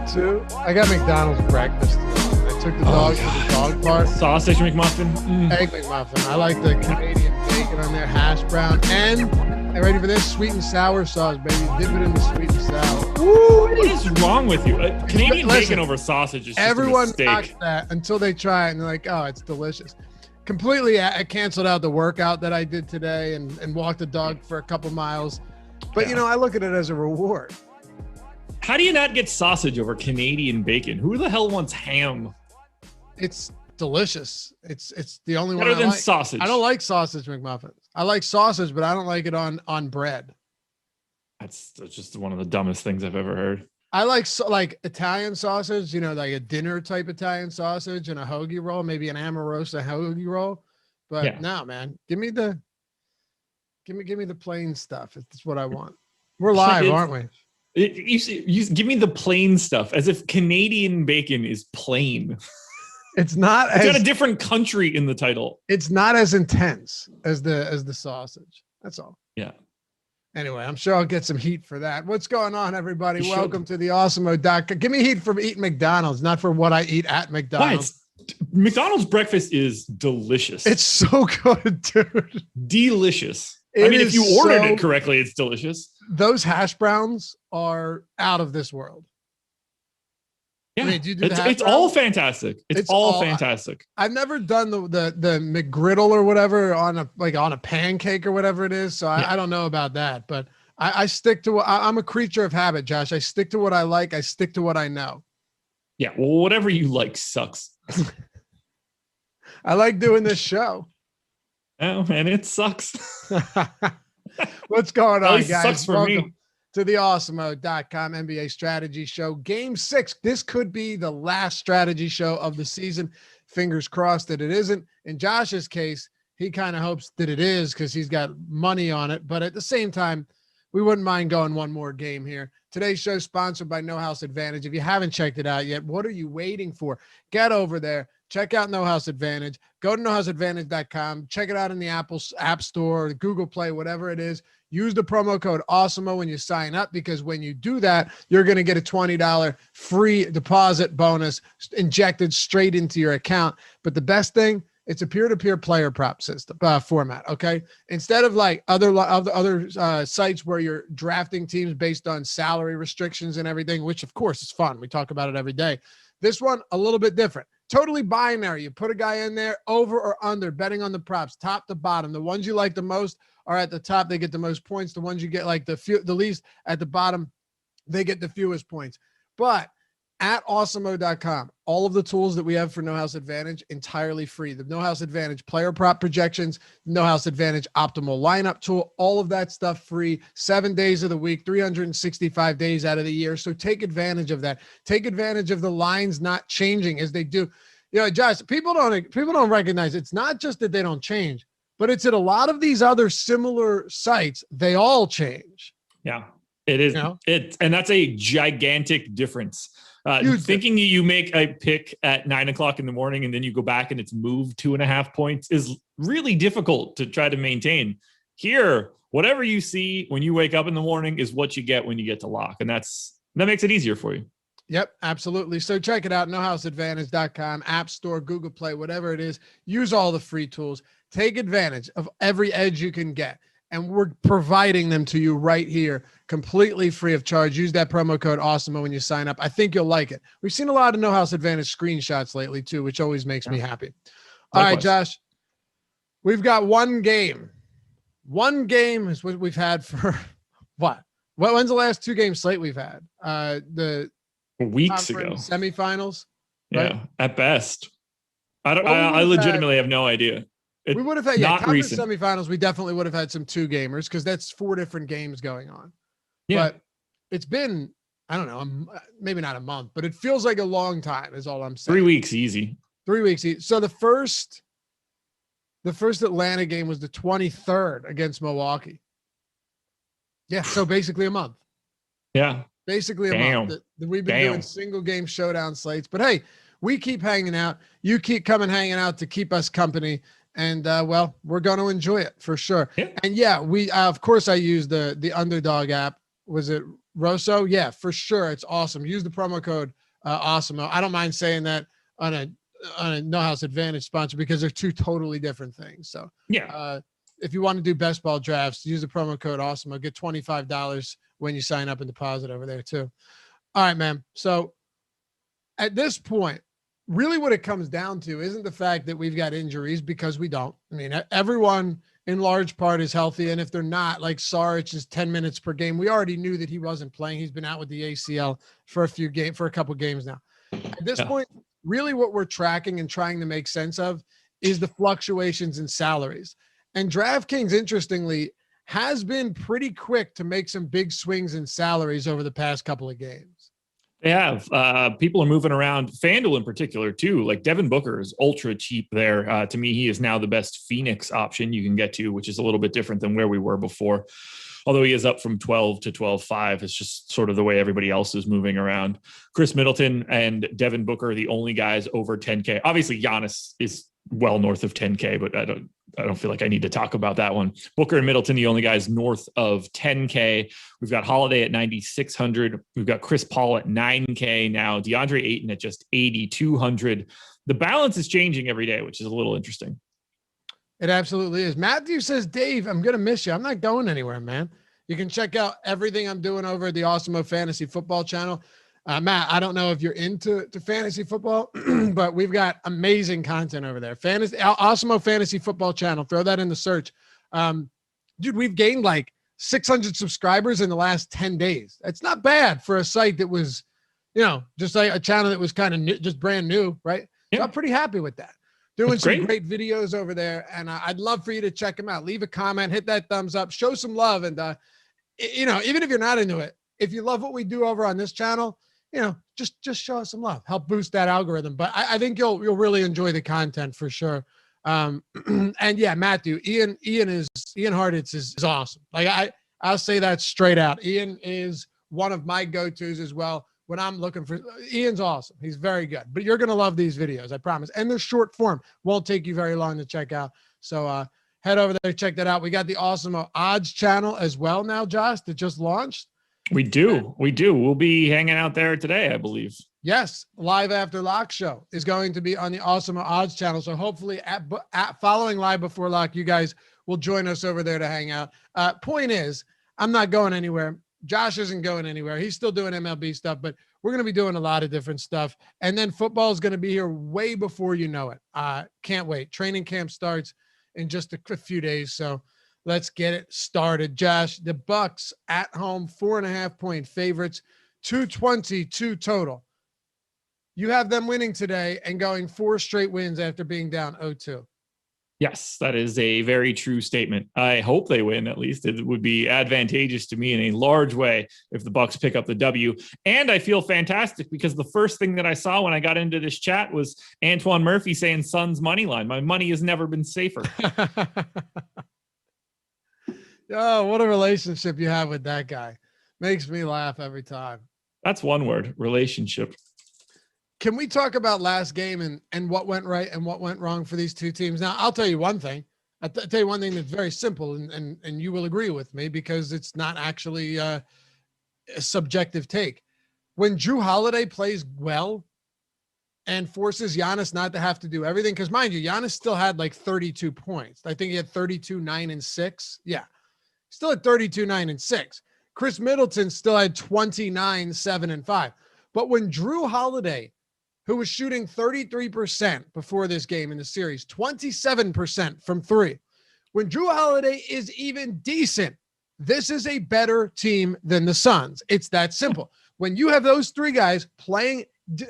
too. I got McDonald's breakfast today. I took the dog to the dog park. Sausage McMuffin. Egg McMuffin. I like the Canadian bacon on there, hash brown, and ready for this? Sweet and sour sauce, baby. Dip it in the sweet and sour. Woo! What is wrong with you? Canadian bacon over sausage is just everyone a mistake. knocks that until they try it and they're like, oh, it's delicious. Completely, I canceled out the workout that I did today and walked the dog for a couple miles. But, I look at it as a reward. How do you not get sausage over Canadian bacon? Who the hell wants ham? It's delicious. It's the only Better one I than like. sausage. I don't like sausage McMuffins. I like sausage, but I don't like it on bread. That's just one of the dumbest things I've ever heard. I like Italian sausage, like a dinner type Italian sausage and a hoagie roll, maybe an Amorosa hoagie roll. But no, man, give me the plain stuff. It's what I want. We're live, aren't we? You give me the plain stuff as if Canadian bacon is plain. It's not. It's got a different country in the title. It's not as intense as the sausage. That's all. Yeah. Anyway, I'm sure I'll get some heat for that. What's going on, everybody? Welcome to the Awesemo.com. Give me heat for eating McDonald's, not for what I eat at McDonald's. McDonald's breakfast is delicious. It's so good, dude. Delicious. If you ordered it correctly, it's delicious. Those hash browns are out of this world. Yeah, do you do it's all fantastic. It's all fantastic. I've never done the McGriddle or whatever on a pancake or whatever it is. So I don't know about that, but I stick to I'm a creature of habit, Josh. I stick to what I like. I stick to what I know. Yeah. Well, whatever you like sucks. I like doing this show. Oh, and it sucks. What's going on, guys? Sucks for Welcome me. To the Awesemo.com NBA strategy show. Game 6. This could be the last strategy show of the season. Fingers crossed that it isn't. In Josh's case, he kind of hopes that it is because he's got money on it. But at the same time, we wouldn't mind going one more game here. Today's show is sponsored by No House Advantage. If you haven't checked it out yet, what are you waiting for? Get over there. Check out No House Advantage. Go to nohouseadvantage.com. Check it out in the Apple App Store, Google Play, whatever it is. Use the promo code Awesemo when you sign up, because when you do that, you're going to get a $20 free deposit bonus injected straight into your account. But the best thing, it's a peer-to-peer player prop system format. Okay, instead of like other sites where you're drafting teams based on salary restrictions and everything, which of course is fun. We talk about it every day. This one a little bit different. Totally binary. You put a guy in there, over or under, betting on the props, top to bottom. The ones you like the most are at the top. They get the most points. The ones you get like the least at the bottom, they get the fewest points. But at Awesemo.com, all of the tools that we have for No House Advantage, entirely free. The No House Advantage player prop projections, No House Advantage optimal lineup tool, all of that stuff free, 7 days of the week, 365 days out of the year. So take advantage of that. Take advantage of the lines not changing as they do. Josh, people don't recognize it's not just that they don't change, but it's at a lot of these other similar sites, they all change. Yeah, it is. And that's a gigantic difference. Thinking you make a pick at 9 o'clock in the morning and then you go back and it's moved 2.5 points is really difficult to try to maintain. Here, whatever you see when you wake up in the morning is what you get when you get to lock. And that makes it easier for you. Yep, absolutely. So check it out, nohouseadvantage.com, App Store, Google Play, whatever it is. Use all the free tools. Take advantage of every edge you can get. And we're providing them to you right here, completely free of charge. Use that promo code Awesemo when you sign up. I think you'll like it. We've seen a lot of No House Advantage screenshots lately too, which always makes me happy. All right, Josh, we've got one game. One game is what we've had for what? When's the last 2 game slate we've had? The weeks ago semifinals. Right? Yeah, at best. I legitimately have no idea. We would have had recent semifinals. We definitely would have had some 2 gamers because that's 4 different games going on. Yeah. But it's been, I don't know, maybe not a month, but it feels like a long time is all I'm saying. 3 weeks easy. 3 weeks easy. So the first Atlanta game was the 23rd against Milwaukee. Yeah. So basically a month. Yeah. Basically a month that we've been doing single game showdown slates, but hey, we keep hanging out. You keep coming hanging out to keep us company. And we're going to enjoy it for sure. Yeah. And we of course I use the Underdog app. Was it Rosso, yeah, for sure. It's awesome. Use the promo code Awesemo. I don't mind saying that on a No House Advantage sponsor because they're two totally different things. So yeah, if you want to do best ball drafts, use the promo code Awesemo. Get $25 when you sign up and deposit over there too. All right, man. So at this point, really what it comes down to isn't the fact that we've got injuries, because we don't. I mean, everyone in large part is healthy. And if they're not, like Saric is 10 minutes per game. We already knew that he wasn't playing. He's been out with the ACL for a couple games now. At this point, really what we're tracking and trying to make sense of is the fluctuations in salaries. And DraftKings, interestingly, has been pretty quick to make some big swings in salaries over the past couple of games. They have. People are moving around. FanDuel in particular, too. Like Devin Booker is ultra cheap there. To me, he is now the best Phoenix option you can get to, which is a little bit different than where we were before. Although he is up from 12 to 12.5. It's just sort of the way everybody else is moving around. Chris Middleton and Devin Booker are the only guys over 10K. Obviously, Giannis is well north of 10K, but I don't feel like I need to talk about that one. Booker and Middleton, the only guys north of 10K. We've got Holiday at 9,600. We've got Chris Paul at 9K now. DeAndre Ayton at just 8,200. The balance is changing every day, which is a little interesting. It absolutely is. Matthew says, Dave, I'm going to miss you. I'm not going anywhere, man. You can check out everything I'm doing over at the Awesemo Fantasy Football channel. Matt, I don't know if you're into fantasy football, but we've got amazing content over there. Awesemo Fantasy Football channel. Throw that in the search. Dude, we've gained like 600 subscribers in the last 10 days. That's not bad for a site that was, just like a channel that was kind of new, just brand new, right? Yeah. So I'm pretty happy with that. Doing some great videos over there, and I'd love for you to check them out. Leave a comment, hit that thumbs up, show some love, and even if you're not into it, if you love what we do over on this channel, just show us some love, help boost that algorithm. But I think you'll really enjoy the content for sure. And yeah, Matthew, Ian Harditz is awesome. Like I'll say that straight out. Ian is one of my go-tos as well. When I'm looking for Ian's awesome. He's very good, but you're going to love these videos. I promise. And they're short form. Won't take you very long to check out. So head over there, check that out. We got the Awesemo odds channel as well now, Josh, that just launched. We do. We'll be hanging out there today, I believe. Yes. Live After Lock show is going to be on the Awesemo odds channel. So hopefully at following Live Before Lock, you guys will join us over there to hang out. Point is, I'm not going anywhere. Josh isn't going anywhere. He's still doing MLB stuff, but we're going to be doing a lot of different stuff. And then football is going to be here way before you know it. Can't wait. Training camp starts in just a few days. So let's get it started. Josh, the Bucks at home, 4.5-point favorites, 222 total. You have them winning today and going 4 straight wins after being down 0-2. Yes, that is a very true statement. I hope they win. At least it would be advantageous to me in a large way if the Bucks pick up the W. And I feel fantastic because the first thing that I saw when I got into this chat was Antoine Murphy saying Suns money line. My money has never been safer. Oh, what a relationship you have with that guy. Makes me laugh every time. That's one word, relationship. Can we talk about last game and what went right and what went wrong for these two teams? Now, I'll tell you one thing. I'll tell you one thing that's very simple, and you will agree with me because it's not actually a subjective take. When Jrue Holiday plays well and forces Giannis not to have to do everything, because mind you, Giannis still had like 32 points. I think he had 32, 9, and 6. Yeah, still at 32, 9, and 6. Chris Middleton still had 29, 7, and 5. But when Jrue Holiday, who was shooting 33% before this game in the series, 27% from 3. When Jrue Holiday is even decent, this is a better team than the Suns. It's that simple. When you have those 3 guys playing,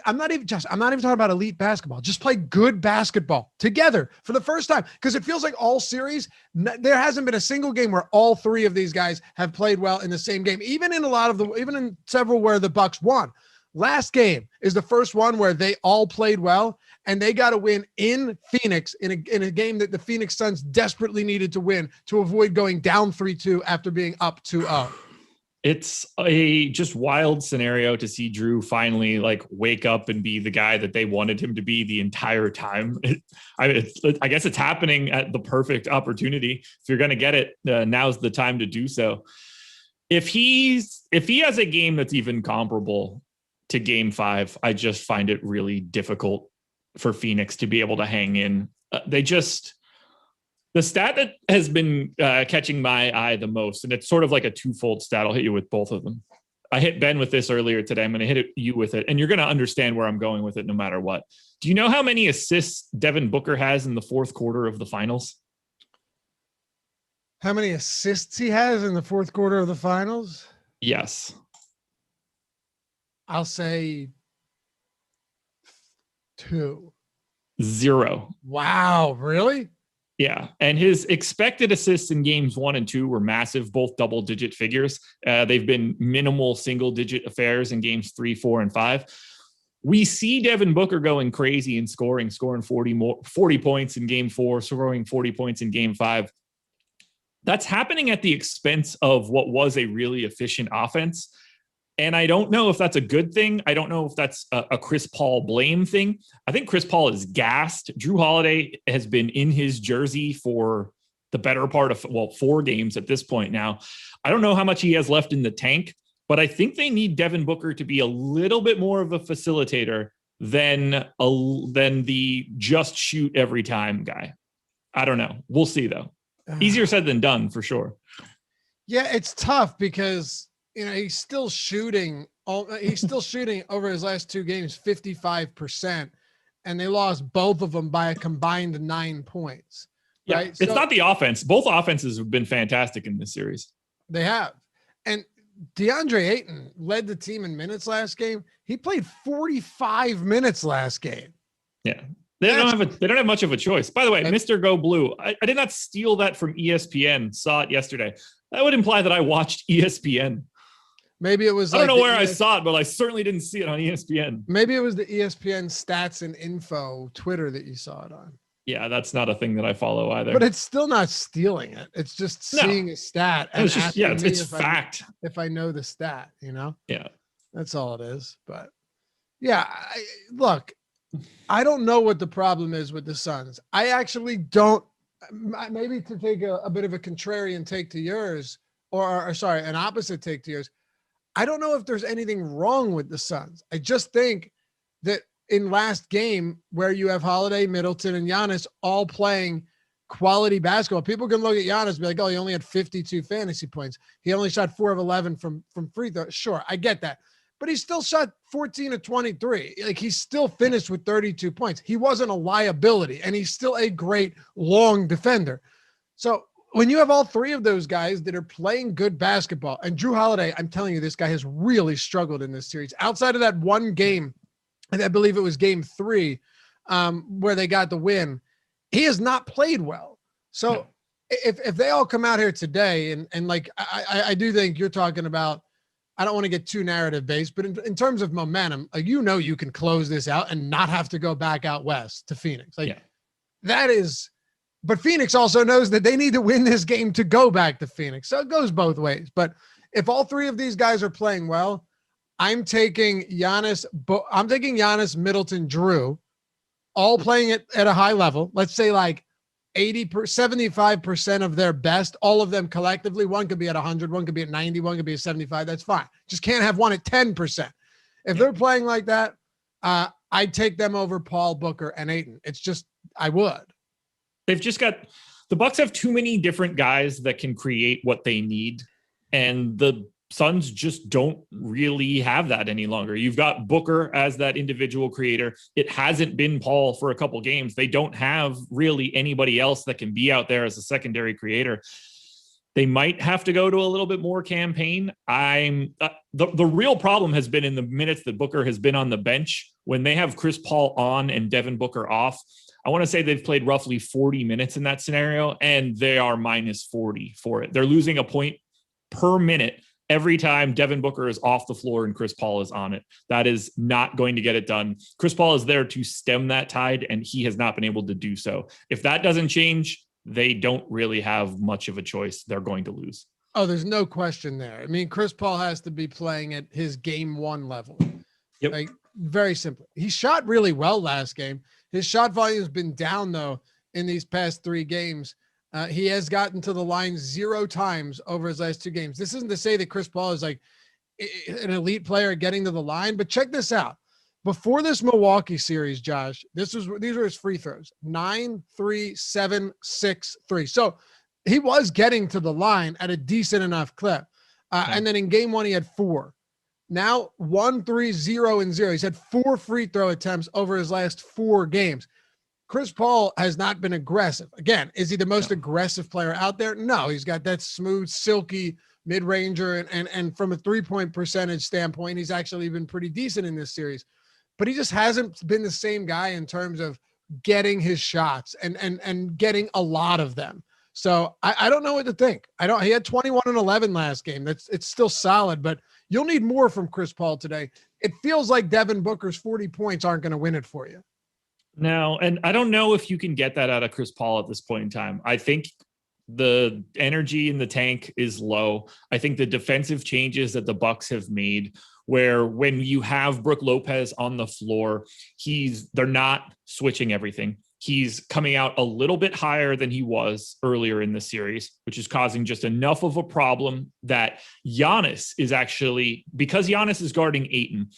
I'm not even talking about elite basketball. Just play good basketball together for the first time. Because it feels like all series, there hasn't been a single game where all 3 of these guys have played well in the same game. Even in several where the Bucks won. Last game is the first one where they all played well, and they got to win in Phoenix in a game that the Phoenix Suns desperately needed to win to avoid going down 3-2 after being up 2-0. It's a just wild scenario to see Jrue finally like wake up and be the guy that they wanted him to be the entire time. I guess it's happening at the perfect opportunity. If you're going to get it, now's the time to do so. If he has a game that's even comparable to game 5, I just find it really difficult for Phoenix to be able to hang in. The stat that has been catching my eye the most, and it's sort of like a twofold stat. I'll hit you with both of them. I hit Ben with this earlier today. I'm going to hit you with it, and you're going to understand where I'm going with it no matter what. Do you know how many assists Devin Booker has in the fourth quarter of the finals? How many assists he has in the fourth quarter of the finals? Yes. I'll say 2. 0. Wow, really? Yeah. And his expected assists in games 1 and 2 were massive, both double-digit figures. They've been minimal single-digit affairs in games 3, 4, and 5. We see Devin Booker going crazy and scoring 40 points in game 4, scoring 40 points in game 5. That's happening at the expense of what was a really efficient offense. And I don't know if that's a good thing. I don't know if that's a Chris Paul blame thing. I think Chris Paul is gassed. Jrue Holiday has been in his jersey for the better part of, 4 games at this point now. I don't know how much he has left in the tank, but I think they need Devin Booker to be a little bit more of a facilitator than the just shoot every time guy. I don't know. We'll see, though. Easier said than done, for sure. Yeah, it's tough because, he's still shooting over his last 2 games 55%, and they lost both of them by a combined 9 points. Right? Yeah, it's not the offense. Both offenses have been fantastic in this series. They have. And DeAndre Ayton led the team in minutes last game. He played 45 minutes last game. Yeah. They don't have much of a choice. By the way, Mr. Go Blue, I did not steal that from ESPN. Saw it yesterday. That would imply that I watched ESPN. Maybe it was. I don't know where I saw it, but I certainly didn't see it on ESPN. Maybe it was the ESPN stats and info Twitter that you saw it on. Yeah, that's not a thing that I follow either. But it's still not stealing it. It's just seeing a stat. And it's fact. If I know the stat, Yeah, that's all it is. But yeah, look. I don't know what the problem is with the Suns. I actually don't. Maybe to take a bit of a contrarian take to yours, or sorry, an opposite take to yours. I don't know if there's anything wrong with the Suns. I just think that in last game where you have Holiday, Middleton, and Giannis all playing quality basketball, people can look at Giannis and be like, oh, he only had 52 fantasy points. He only shot 4 of 11 from free throw. Sure, I get that. But he still shot 14 of 23. Like, he still finished with 32 points. He wasn't a liability, and he's still a great long defender. So when you have all 3 of those guys that are playing good basketball, and Jrue Holiday, I'm telling you, this guy has really struggled in this series. Outside of that one game, and I believe it was game 3, where they got the win, he has not played well. So if they all come out here today, and like I do think you're talking about, I don't want to get too narrative based, but in terms of momentum, you can close this out and not have to go back out west to Phoenix. That is, but Phoenix also knows that they need to win this game to go back to Phoenix. So it goes both ways. But if all 3 of these guys are playing well, I'm taking Giannis, Middleton, Jrue, all playing at a high level. Let's say like 75% of their best, all of them collectively. One could be at 100, one could be at 90, one could be at 75. That's fine. Just can't have one at 10%. If they're playing like that, I'd take them over Paul, Booker, and Ayton. It's just, I would. They've just got, the Bucks have too many different guys that can create what they need. And the Suns just don't really have that any longer. You've got Booker as that individual creator. It hasn't been Paul for a couple games. They don't have really anybody else that can be out there as a secondary creator. They might have to go to a little bit more campaign. The real problem has been in the minutes that Booker has been on the bench. When they have Chris Paul on and Devin Booker off, I want to say they've played roughly 40 minutes in that scenario, and they are minus 40 for it. They're losing a point per minute every time Devin Booker is off the floor and Chris Paul is on it. That is not going to get it done. Chris Paul is there to stem that tide, and he has not been able to do so. If that doesn't change, they don't really have much of a choice. They're going to lose. Oh, there's no question there. I mean, Chris Paul has to be playing at his game 1 level. Yep. Like, very simply. He shot really well last game. His shot volume has been down, though, in these past 3 games. He has gotten to the line 0 times over his last 2 games. This isn't to say that Chris Paul is like an elite player getting to the line, but check this out. Before this Milwaukee series, Josh, these were his free throws: 9, 3, 7, 6, 3. So he was getting to the line at a decent enough clip. And then in game 1, he had 4. Now 1, 3, 0, and 0. He's had 4 free throw attempts over his last 4 games. Chris Paul has not been aggressive. Again, is he the most aggressive player out there? No, he's got that smooth, silky mid-ranger. And from a 3-point percentage standpoint, he's actually been pretty decent in this series. But he just hasn't been the same guy in terms of getting his shots and getting a lot of them. So I don't know what to think. He had 21 and 11 last game. It's still solid, but you'll need more from Chris Paul today. It feels like Devin Booker's 40 points aren't going to win it for you. No, and I don't know if you can get that out of Chris Paul at this point in time. I think the energy in the tank is low. I think the defensive changes that the Bucks have made, where when you have Brook Lopez on the floor, they're not switching everything. He's coming out a little bit higher than he was earlier in the series, which is causing just enough of a problem that Giannis is actually, because Giannis is guarding Ayton,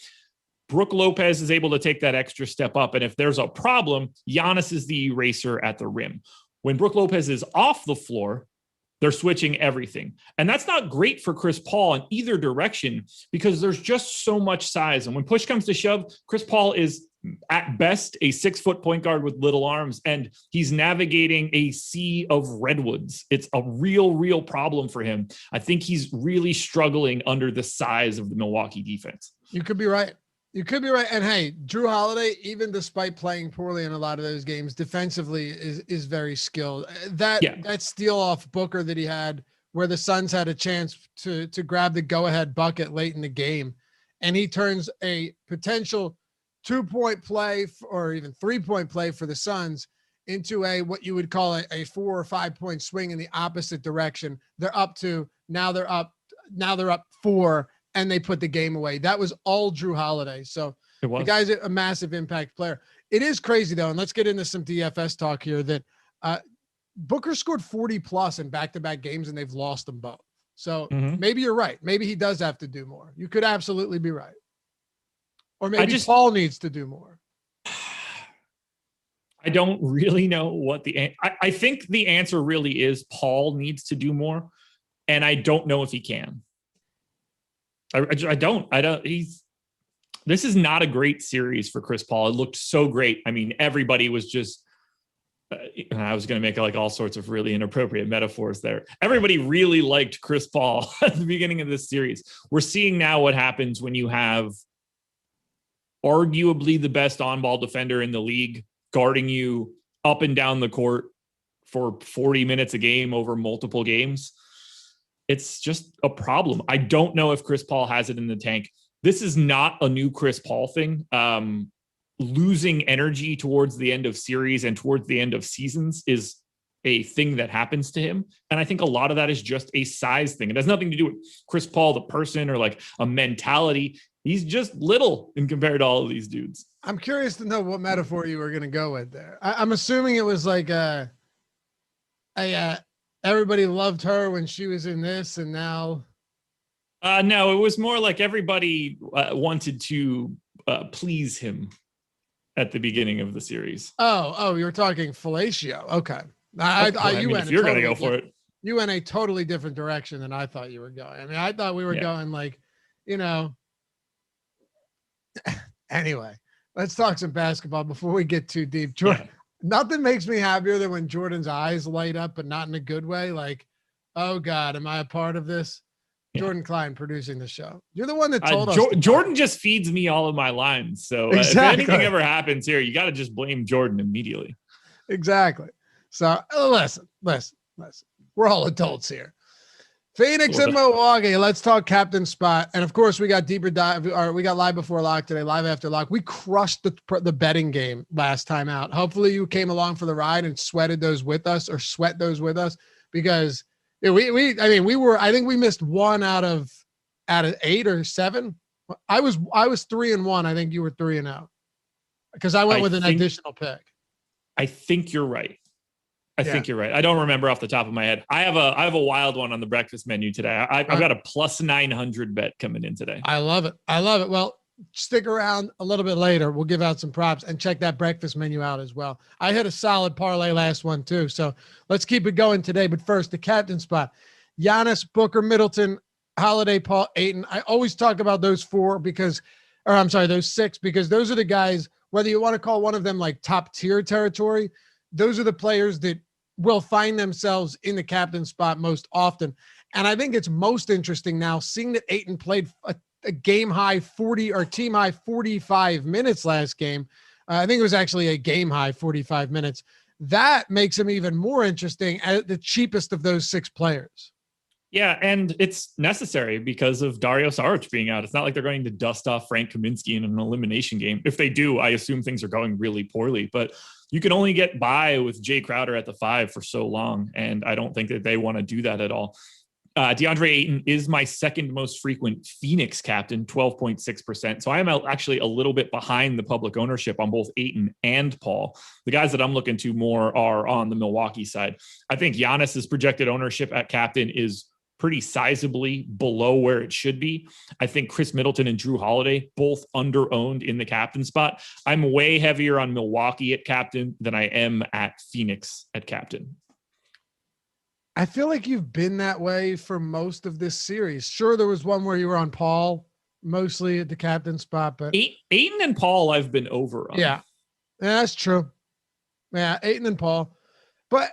Brook Lopez is able to take that extra step up. And if there's a problem, Giannis is the eraser at the rim. When Brook Lopez is off the floor, they're switching everything. And that's not great for Chris Paul in either direction because there's just so much size. And when push comes to shove, Chris Paul is at best a 6-foot point guard with little arms, and he's navigating a sea of redwoods. It's a real problem for him. I think he's really struggling under the size of the Milwaukee defense. You could be right. And hey, Drew Holiday, even despite playing poorly in a lot of those games, defensively is very skilled. That steal off Booker that he had, where the Suns had a chance to grab the go-ahead bucket late in the game, and he turns a potential 2-point play or even 3-point play for the Suns into what you would call a 4 or 5 point swing in the opposite direction. They're up 2, now they're up 4. And they put the game away. That was all Drew Holiday. So the guy's a massive impact player. It is crazy, though, and let's get into some DFS talk here, that Booker scored 40+ in back-to-back games, and they've lost them both. So maybe you're right. Maybe he does have to do more. You could absolutely be right. Or maybe Paul needs to do more. I don't really know what I think the answer really is Paul needs to do more, and I don't know if he can. I don't. This is not a great series for Chris Paul. It looked so great. I mean, everybody was just, I was going to make like all sorts of really inappropriate metaphors there. Everybody really liked Chris Paul at the beginning of this series. We're seeing now what happens when you have arguably the best on-ball defender in the league guarding you up and down the court for 40 minutes a game over multiple games. It's just a problem. I don't know if Chris Paul has it in the tank. This is not a new Chris Paul thing. Losing energy towards the end of series and towards the end of seasons is a thing that happens to him. And I think a lot of that is just a size thing. It has nothing to do with Chris Paul, the person, or like a mentality. He's just little in compared to all of these dudes. I'm curious to know what metaphor you were going to go with there. I'm assuming it was like everybody loved her when she was in this, and now. No, it was more like everybody wanted to please him at the beginning of the series. Oh, you were talking fellatio. Okay. If you're going to go for it. You went a totally different direction than I thought you were going. I mean, I thought we were going like, anyway, let's talk some basketball before we get too deep. Jordan. Yeah. Nothing makes me happier than when Jordan's eyes light up, but not in a good way. Like, oh God, am I a part of this? Yeah. Jordan Klein producing the show. You're the one that told us. Jordan just feeds me all of my lines. So if anything ever happens here, you got to just blame Jordan immediately. Exactly. So listen. We're all adults here. Phoenix and Milwaukee. Let's talk captain spot. And of course, we got deeper dive, or we got live before lock today, live after lock. We crushed the betting game last time out. Hopefully you came along for the ride and sweat those with us, because I think we missed 1 out of 8 or 7. I was 3-1. I think you were 3-0 because I went with an additional pick. I think you're right. I think you're right. I don't remember off the top of my head. I have a wild one on the breakfast menu today. I've got a plus 900 bet coming in today. I love it. Well, stick around a little bit later. We'll give out some props and check that breakfast menu out as well. I hit a solid parlay last one too. So let's keep it going today. But first, the captain spot: Giannis, Booker, Middleton, Holiday, Paul, Ayton. I always talk about those those six, because those are the guys, whether you want to call one of them like top tier territory, those are the players that will find themselves in the captain spot most often. And I think it's most interesting now seeing that Ayton played a game high 40 or team high 45 minutes last game. I think it was actually a game high 45 minutes. That makes him even more interesting at the cheapest of those six players. Yeah, and it's necessary because of Dario Saric being out. It's not like they're going to dust off Frank Kaminsky in an elimination game. If they do, I assume things are going really poorly. But you can only get by with Jay Crowder at the 5 for so long, and I don't think that they want to do that at all. DeAndre Ayton is my second most frequent Phoenix captain, 12.6%. So I am actually a little bit behind the public ownership on both Ayton and Paul. The guys that I'm looking to more are on the Milwaukee side. I think Giannis's projected ownership at captain is pretty sizably below where it should be. I think Chris Middleton and Drew Holiday both under-owned in the captain spot. I'm way heavier on Milwaukee at captain than I am at Phoenix at captain. I feel like you've been that way for most of this series. Sure, there was one where you were on Paul, mostly at the captain spot, but Ayton and Paul I've been over on. Yeah, that's true. Yeah, Ayton and Paul. But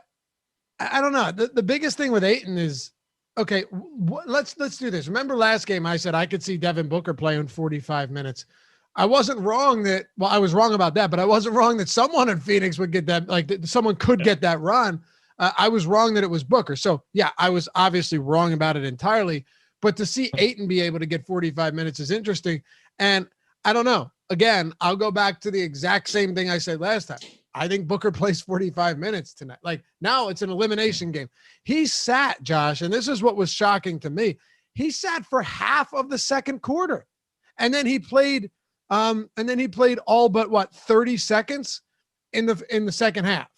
I don't know. The biggest thing with Ayton is, okay, let's do this. Remember last game I said I could see Devin Booker playing 45 minutes. I wasn't wrong I was wrong about that, but I wasn't wrong that someone in Phoenix would get that, someone could get that run. I was wrong that it was Booker. So yeah, I was obviously wrong about it entirely, but to see Ayton be able to get 45 minutes is interesting. And I don't know, again, I'll go back to the exact same thing I said last time. I think Booker plays 45 minutes tonight. Like, now it's an elimination game. He sat, Josh, and this is what was shocking to me. He sat for half of the second quarter, and then he played all but 30 seconds in the second half.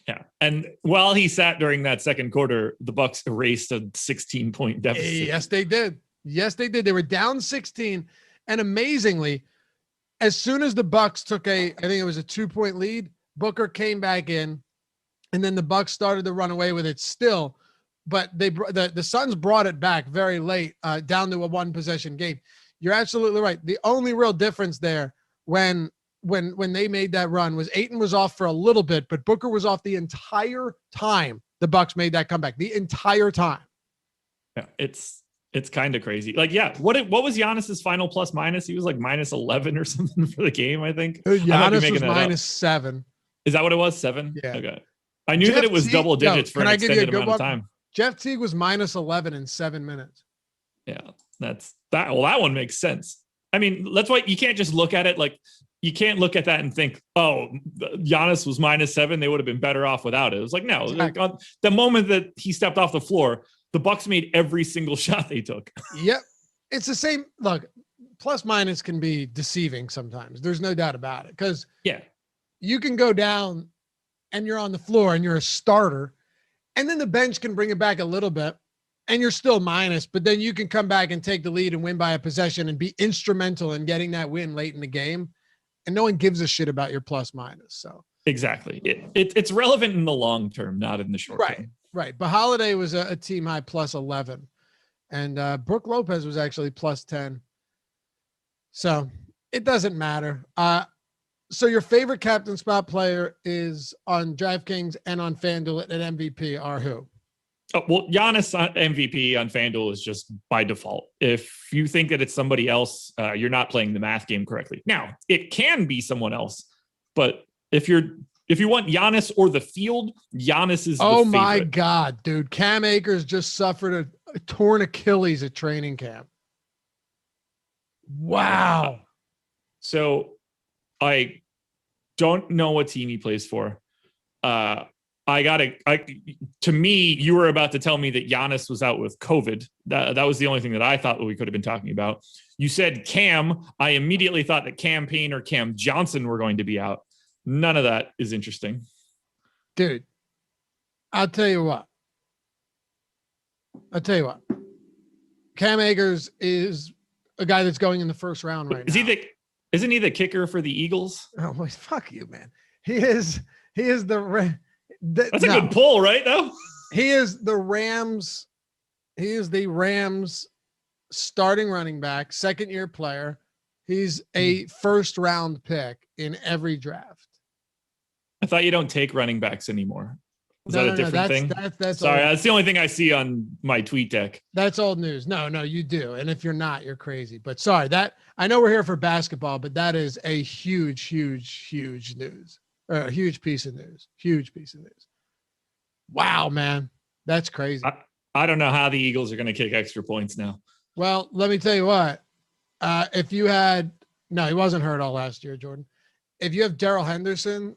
Yeah. And while he sat during that second quarter, the Bucks erased a 16-point deficit. Yes, they did. They were down 16. And amazingly, as soon as the Bucks took I think it was a 2-point lead, Booker came back in, and then the Bucks started to run away with it still. But the Suns brought it back very late, down to a 1-possession game. You're absolutely right. The only real difference there when they made that run was Ayton was off for a little bit, but Booker was off the entire time the Bucks made that comeback. The entire time. Yeah, it's kind of crazy. Like, yeah, what was Giannis's final plus minus? He was like minus 11 or something for the game, I think. Giannis was minus 7. Is that what it was? 7? Yeah. Okay. I knew that it was double digits for an extended amount of time. Jeff Teague was minus 11 in 7 minutes. Yeah, that's that. Well, that one makes sense. I mean, that's why you can't just look at it like, you can't look at that and think, oh, Giannis was minus 7. They would have been better off without it. It was like, no, exactly. Like, the moment that he stepped off the floor, the Bucks made every single shot they took. Yep. It's the same. Look, plus minus can be deceiving sometimes. There's no doubt about it. Because you can go down and you're on the floor and you're a starter, and then the bench can bring it back a little bit and you're still minus, but then you can come back and take the lead and win by a possession and be instrumental in getting that win late in the game. And no one gives a shit about your plus minus. So exactly. It's relevant in the long term, not in the short term. Right. But Holiday was a team high plus 11, and Brooke Lopez was actually plus 10. So it doesn't matter. So your favorite captain spot player is on DraftKings and on FanDuel at MVP are who? Oh, well, Giannis MVP on FanDuel is just by default. If you think that it's somebody else, you're not playing the math game correctly. Now, it can be someone else, but if you want Giannis or the field, Giannis is the favorite. My God, dude. Cam Akers just suffered a torn Achilles at training camp. Wow. So I don't know what team he plays for. To me, you were about to tell me that Giannis was out with COVID. That was the only thing that I thought that we could have been talking about. You said Cam. I immediately thought that Cam Payne or Cam Johnson were going to be out. None of that is interesting. Dude, I'll tell you what. Cam Akers is a guy that's going in the first round right now. Isn't he the kicker for the Eagles? Oh, well, fuck you, man. He is the That's a good pull, right? Though he is the Rams. He is the Rams starting running back, second-year player. He's a first-round pick in every draft. I thought you don't take running backs anymore. Is that a different thing? That's sorry. That's the only thing I see on my tweet deck. That's old news. No, you do. And if you're not, you're crazy. But sorry, I know we're here for basketball, but that is a huge news. Or a huge piece of news. Huge piece of news. Wow, man. That's crazy. I don't know how the Eagles are going to kick extra points now. Well, let me tell you what. If you had he wasn't hurt all last year, Jordan. If you have Darrell Henderson,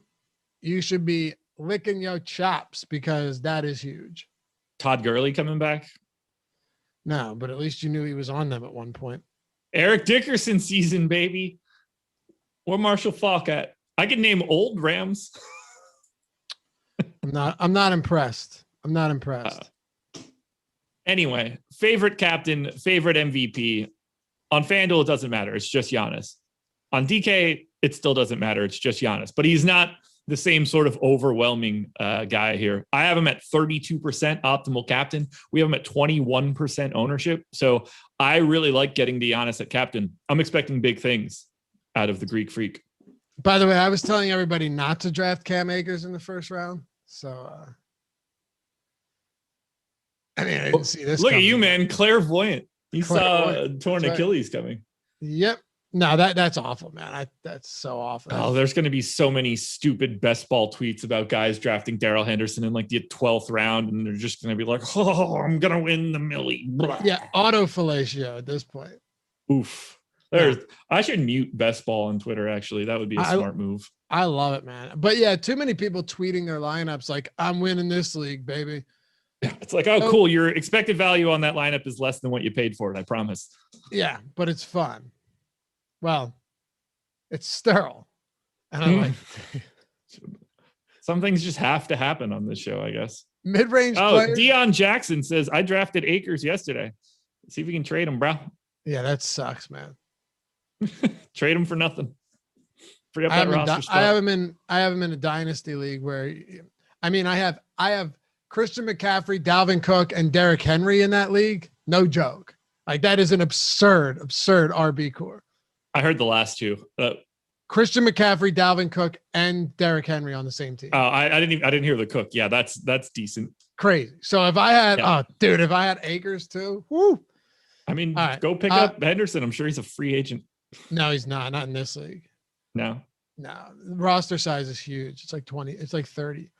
you should be licking your chops because that is huge. Todd Gurley coming back? No, but at least you knew he was on them at one point. Eric Dickerson season, baby. Where Marshall Faulk at? I can name old Rams. I'm not impressed. Anyway, favorite captain, favorite MVP. On FanDuel, it doesn't matter. It's just Giannis. On DK, it still doesn't matter. It's just Giannis. But he's not the same sort of overwhelming guy here. I have him at 32% optimal captain. We have him at 21% ownership. So I really like getting to Giannis at captain. I'm expecting big things out of the Greek Freak. By the way, I was telling everybody not to draft Cam Akers in the first round. So, I didn't see this. Look coming. At you, man. Clairvoyant. You saw torn Achilles coming. Yep. No, that's awful, man. That's so awful. Oh, there's going to be so many stupid best ball tweets about guys drafting Darrell Henderson in like the 12th round, and they're just going to be like, "Oh, I'm going to win the millie." Yeah, auto fellatio at this point. Oof. I should mute best ball on Twitter. Actually, that would be a smart move. I love it, man. But yeah, too many people tweeting their lineups like, "I'm winning this league, baby." It's like, oh, cool. Your expected value on that lineup is less than what you paid for it. I promise. Yeah, but it's fun. Well, it's sterile. And I'm like, some things just have to happen on this show, I guess. Mid-range players. Deion Jackson says, I drafted Akers yesterday. See if we can trade him, bro. Yeah, that sucks, man. Trade him for nothing. Free up that roster spot. I have him in a dynasty league where I have Christian McCaffrey, Dalvin Cook, and Derrick Henry in that league. No joke. Like that is an absurd RB core. I heard the last two. Christian McCaffrey, Dalvin Cook, and Derrick Henry on the same team. Oh, I didn't hear the Cook. Yeah, that's decent. Crazy. So if I had, if I had Akers too, whoo. I mean, go pick up Henderson. I'm sure he's a free agent. No, he's not. Not in this league. No. The roster size is huge. It's like 20. It's like 30.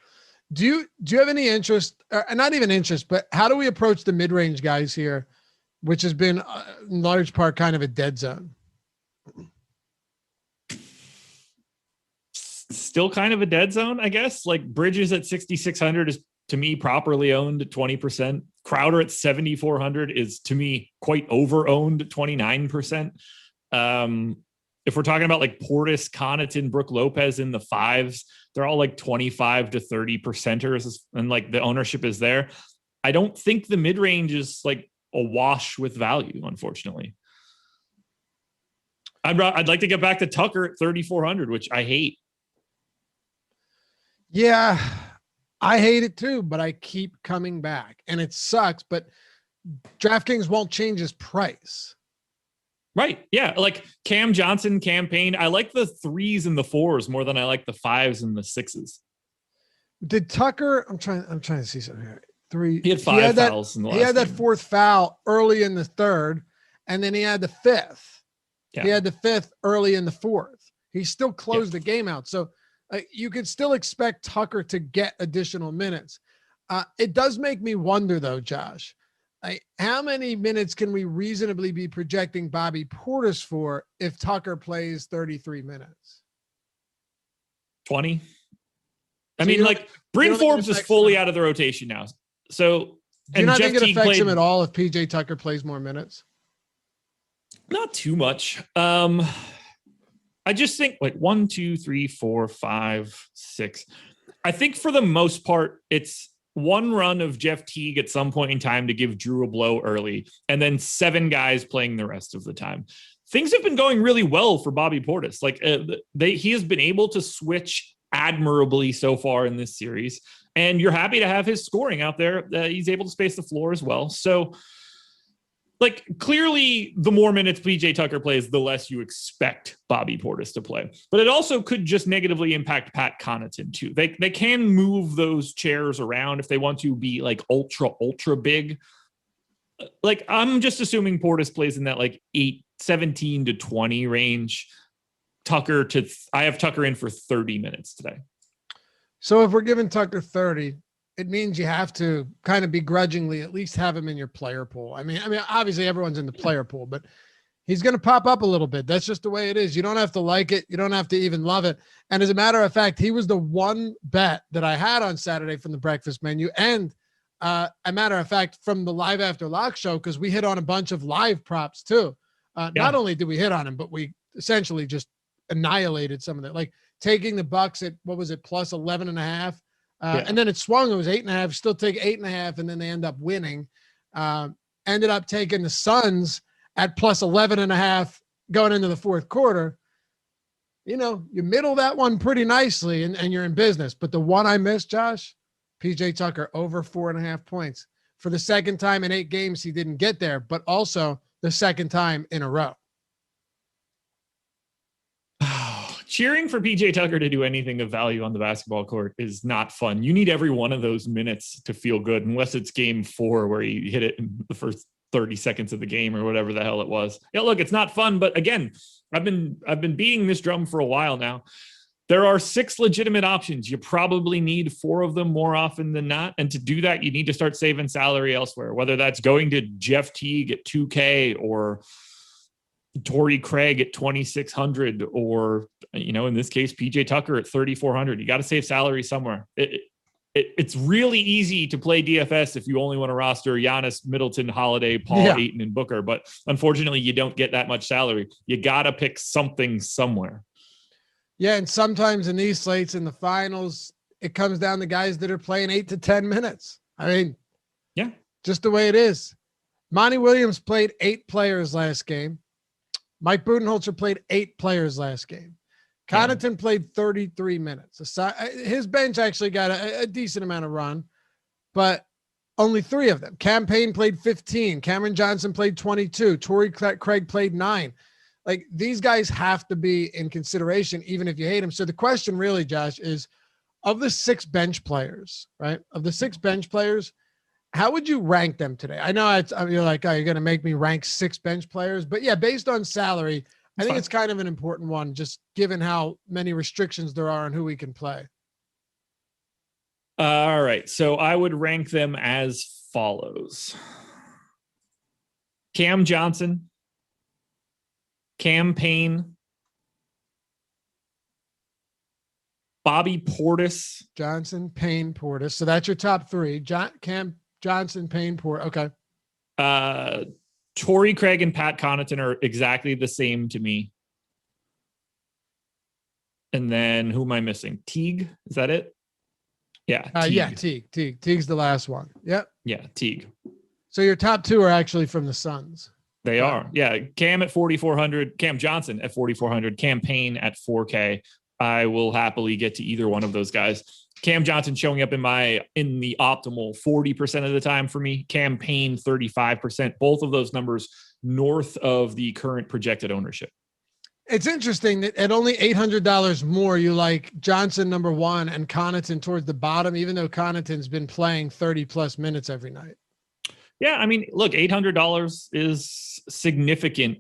Do you have any interest, or not even interest, but how do we approach the mid-range guys here, which has been in large part kind of a dead zone? Still kind of a dead zone, I guess. Like Bridges at 6,600 is to me properly owned at 20%. Crowder at 7,400 is to me quite over owned at 29%. If we're talking about like Portis, Connaughton, Brooke Lopez in the fives, they're all like 25 to 30%ers, and like the ownership is there. I don't think the mid range is like a wash with value, unfortunately. I'd like to get back to Tucker at 3,400, which I hate. Yeah, I hate it too, but I keep coming back, and it sucks. But DraftKings won't change his price. Right. Yeah. Like Cam Johnson campaign. I like the 3s and the 4s more than I like the 5s and the 6s. Did Tucker, I'm trying to see something here. 3. He had 5 fouls in the last He had that game. 4th foul early in the 3rd, and then he had the 5th. Yeah. He had the 5th early in the 4th. He still closed the game out. So you could still expect Tucker to get additional minutes. It does make me wonder though, Josh, how many minutes can we reasonably be projecting Bobby Portis for if Tucker plays 33 minutes? 20. I mean, like Bryn Forbes is fully out of the rotation now. So, do you not think it affects him at all if PJ Tucker plays more minutes? Not too much. I just think like 1, 2, 3, 4, 5, 6. I think for the most part, it's one run of Jeff Teague at some point in time to give Drew a blow early, and then 7 guys playing the rest of the time. Things have been going really well for Bobby Portis. Like he has been able to switch admirably so far in this series, and you're happy to have his scoring out there. He's able to space the floor as well. So, like, clearly the more minutes PJ Tucker plays, the less you expect Bobby Portis to play. But it also could just negatively impact Pat Connaughton too. They can move those chairs around if they want to be like ultra big. Like, I'm just assuming Portis plays in that like 17 to 20 range. I have Tucker in for 30 minutes today. So if we're giving Tucker 30, it means you have to kind of begrudgingly at least have him in your player pool. I mean, obviously everyone's in the player pool, but he's going to pop up a little bit. That's just the way it is. You don't have to like it. You don't have to even love it. And as a matter of fact, he was the one bet that I had on Saturday from the breakfast menu. And a matter of fact, from the Live After Lock show, because we hit on a bunch of live props too. Not only did we hit on him, but we essentially just annihilated some of that, like taking the Bucks at, what was it, plus 11.5. And then it swung. It was 8.5. Still take 8.5, and then they end up winning. Ended up taking the Suns at plus 11.5 going into the fourth quarter. You know, you middle that one pretty nicely, and you're in business. But the one I missed, Josh, PJ Tucker over 4.5 points. For the second time in 8 games, he didn't get there, but also the second time in a row. Cheering for PJ Tucker to do anything of value on the basketball court is not fun. You need every one of those minutes to feel good, unless it's game 4 where he hit it in the first 30 seconds of the game or whatever the hell it was. Yeah, look, it's not fun, but again, I've been beating this drum for a while now. There are 6 legitimate options. You probably need 4 of them more often than not. And to do that, you need to start saving salary elsewhere, whether that's going to Jeff Teague at 2K or Torrey Craig at 2,600, or, you know, in this case, PJ Tucker at 3,400. You got to save salary somewhere. It's really easy to play DFS if you only want to roster Giannis, Middleton, Holiday, Paul, Ayton, and Booker. But unfortunately, you don't get that much salary. You got to pick something somewhere. Yeah, and sometimes in these slates in the finals, it comes down to guys that are playing 8 to 10 minutes. I mean, yeah, just the way it is. Monty Williams played 8 players last game. Mike Budenholzer played 8 players last game. Connaughton played 33 minutes. His bench actually got a decent amount of run, but only 3 of them. Cam Payne played 15. Cameron Johnson played 22. Torrey Craig played 9. Like, these guys have to be in consideration, even if you hate them. So the question really, Josh, is of the 6 bench players, right? Of the 6 bench players, how would you rank them today? I know you're like, oh, you're going to make me rank 6 bench players, but yeah, based on salary, I think it's kind of an important one, just given how many restrictions there are on who we can play. All right. So I would rank them as follows: Cam Johnson, Cam Payne, Bobby Portis. Johnson, Payne, Portis. So that's your top 3. Cam Johnson, Payne, Portis. Okay. Torrey Craig and Pat Connaughton are exactly the same to me. And then who am I missing? Teague? Is that it? Yeah. Teague. Teague's the last one. Yep. Yeah, Teague. So your top 2 are actually from the Suns. They are. Yeah. Cam at 4,400, Cam Johnson at 4,400, Cam Payne at 4K. I will happily get to either one of those guys. Cam Johnson showing up in the optimal 40% of the time for me. Cam Payne 35%. Both of those numbers north of the current projected ownership. It's interesting that at only $800 more, you like Johnson number 1 and Connaughton towards the bottom, even though Connaughton's been playing 30 plus minutes every night. Yeah, I mean, look, $800 is significant